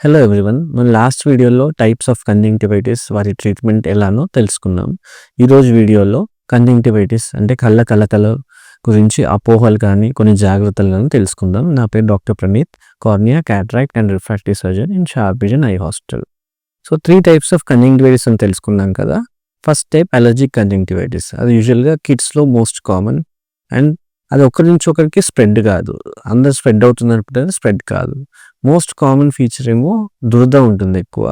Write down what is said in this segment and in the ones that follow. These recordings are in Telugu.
Hello everyone. మన లాస్ట్ వీడియోలో టైప్స్ ఆఫ్ కంజంక్టివైటిస్ వాటి ట్రీట్మెంట్ ఎలానో తెలుసుకున్నాం. ఈరోజు వీడియోలో కంజంక్టివైటిస్ అంటే కళ్ళ కలకల గురించి అపోహలు కానీ కొన్ని జాగ్రత్తలు కానీ తెలుసుకుందాం. నా పేరు doctor Praneeth, cornea, cataract and refractive surgeon in sharp vision eye hospital. So 3 types of conjunctivitis అని తెలుసుకున్నాం కదా. First type allergic conjunctivitis. అది యూజువల్గా కిడ్స్లో మోస్ట్ కామన్ అండ్ అది ఒకరి నుంచి ఒకరికి స్ప్రెడ్ కాదు. అందరు స్ప్రెడ్ అవుతున్నప్పుడు స్ప్రెడ్ కాదు. మోస్ట్ కామన్ ఫీచర్ ఏమో దురద ఉంటుంది ఎక్కువ.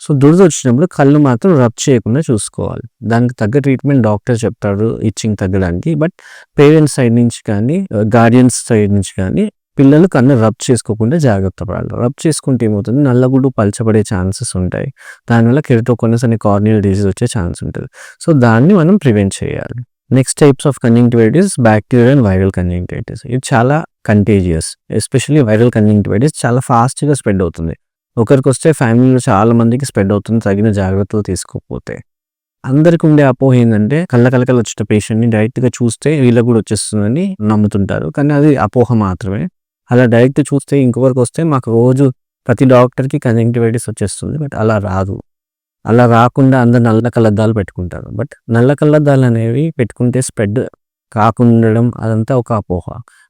సో దురద వచ్చినప్పుడు కళ్ళు మాత్రం రబ్ చేయకుండా చూసుకోవాలి. దానికి తగ్గ ట్రీట్మెంట్ డాక్టర్ చెప్తాడు ఇచ్చింగ్ తగ్గడానికి. బట్ పేరెంట్స్ సైడ్ నుంచి కానీ గార్డియన్స్ సైడ్ నుంచి కానీ పిల్లలు కన్ను రబ్ చేసుకోకుండా జాగ్రత్త పడాలి. రబ్ చేసుకుంటే ఏమవుతుంది, నల్లగుడ్డు పలచబడే ఛాన్సెస్ ఉంటాయి. దానివల్ల కెరటోకోనస్ అనే కార్నియల్ డిసీజ్ వచ్చే ఛాన్స్ ఉంటుంది. సో దాన్ని మనం ప్రివెంట్ చేయాలి. Next types of conjunctivitis bacterial and viral conjunctivitis. ఇది చాలా కంటేజియస్. ఎస్పెషల్లీ వైరల్ కంజంక్టివైటిస్ చాలా ఫాస్ట్గా స్ప్రెడ్ అవుతుంది. ఒకరికి వస్తే ఫ్యామిలీలో చాలా మందికి స్ప్రెడ్ అవుతుంది తగిన జాగ్రత్తలు తీసుకోకపోతే. అందరికి ఉండే అపోహ ఏంటంటే కళ్ళ కలకలు వచ్చిన పేషెంట్ని డైరెక్ట్గా చూస్తే వీళ్ళకి కూడా వచ్చేస్తుందని నమ్ముతుంటారు. కానీ అది అపోహ మాత్రమే. అలా డైరెక్ట్ చూస్తే ఇంకొకరికి వస్తే మాకు రోజు ప్రతి డాక్టర్కి కంజంక్టివైటిస్ వచ్చేస్తుంది. బట్ అలా రాదు. అలా రాకుండా అందరు నల్ల కళ్ళద్దాలు పెట్టుకుంటారు. బట్ నల్ల కళ్ళద్దాలు అనేవి పెట్టుకుంటే స్ప్రెడ్ కాకుండా అదంతా ఒక అపోహ.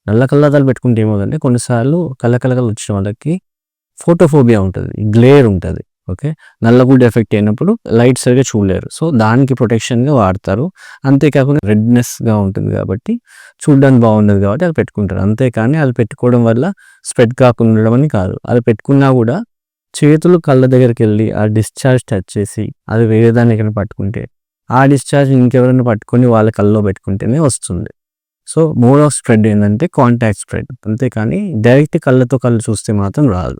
నల్ల కళ్ళద్దాలు పెట్టుకుంటే ఏమవుతుందంటే కొన్నిసార్లు కళ్ళకలకలు వచ్చిన వాళ్ళకి ఫోటోఫోబియా ఉంటుంది, గ్లేర్ ఉంటుంది. ఓకే, నల్లగుడ్డు ఎఫెక్ట్ అయినప్పుడు లైట్ సరిగా చూడలేరు. సో దానికి ప్రొటెక్షన్గా వాడతారు. అంతేకాకుండా రెడ్నెస్గా ఉంటుంది కాబట్టి చూడడానికి బాగుండదు కాబట్టి అది పెట్టుకుంటారు. అంతేకాని అది పెట్టుకోవడం వల్ల స్ప్రెడ్ కాకుండా ఉండడం అని కాదు. అది పెట్టుకున్నా కూడా చేతులు కళ్ళ దగ్గరికి వెళ్ళి ఆ డిశ్చార్జ్ టచ్ చేసి అది వేరే దాన్ని ఎక్కడ పట్టుకుంటే ఆ డిశ్చార్జ్ ఇంకెవరైనా పట్టుకొని వాళ్ళ కళ్ళలో పెట్టుకుంటేనే వస్తుంది. సో మోడ్ ఆఫ్ స్ప్రెడ్ ఏంటంటే కాంటాక్ట్ స్ప్రెడ్. అంతేకాని డైరెక్ట్ కళ్ళతో కళ్ళు చూస్తే మాత్రం రాదు.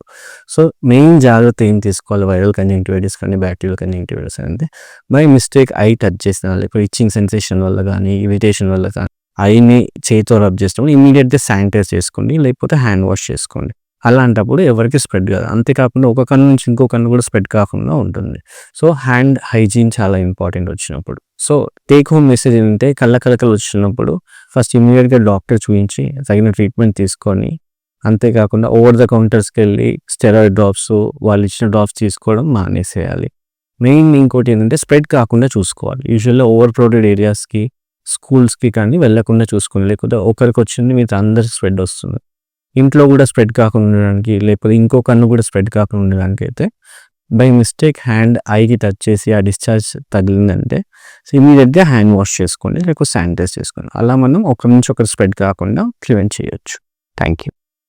సో మెయిన్ జాగ్రత్త ఏం తీసుకోవాలి వైరల్ కంజంక్టివైటిస్ కానీ బ్యాక్టీరియల్ కంజంక్టివైటిస్ అంటే బై మిస్టేక్ ఐ టచ్ చేసిన లేకపోతే ఇచ్చింగ్ సెన్సేషన్ వల్ల కానీ ఇరిటేషన్ వల్ల కానీ ఐని చేతితో రబ్ చేసినప్పుడు ఇమీడియట్గా శానిటైజ్ చేసుకోండి, లేకపోతే హ్యాండ్ వాష్ చేసుకోండి. అలాంటప్పుడు ఎవరికి స్ప్రెడ్ కాదు. అంతేకాకుండా ఒక కన్ను నుంచి ఇంకో కన్ను కూడా స్ప్రెడ్ కాకుండా ఉంటుంది. సో హ్యాండ్ హైజీన్ చాలా ఇంపార్టెంట్ వచ్చినప్పుడు. సో టేక్ హోమ్ మెసేజ్ ఏంటంటే కళ్ళ కలకలు వచ్చినప్పుడు ఫస్ట్ ఇమీడియట్గా డాక్టర్ చూపించి తగిన ట్రీట్మెంట్ తీసుకొని, అంతేకాకుండా ఓవర్ ద కౌంటర్స్కి వెళ్ళి స్టెరాయిడ్ డ్రాప్స్ వాళ్ళు ఇచ్చిన డ్రాప్స్ తీసుకోవడం మానేసేయాలి. మెయిన్ ఇంకోటి ఏంటంటే స్ప్రెడ్ కాకుండా చూసుకోవాలి. యూజువల్గా ఓవర్ క్రౌడెడ్ ఏరియాస్కి స్కూల్స్కి కానీ వెళ్ళకుండా చూసుకోండి. లేకపోతే ఒకరికి వచ్చింది మీతో అందరికి స్ప్రెడ్ వస్తుంది. ఇంట్లో కూడా స్ప్రెడ్ కాకుండా ఉండడానికి లేకపోతే ఇంకో కన్ను కూడా స్ప్రెడ్ కాకుండా ఉండడానికి అయితే బై మిస్టేక్ హ్యాండ్ ఐకి టచ్ చేసి ఆ డిశ్చార్జ్ తగిలిందంటే ఇమీడియట్గా హ్యాండ్ వాష్ చేసుకోండి, లేకపోతే శానిటైజ్ చేసుకోండి. అలా మనం ఒకరి నుంచి ఒకరు స్ప్రెడ్ కాకుండా ప్రివెంట్ చేయొచ్చు. Thank you.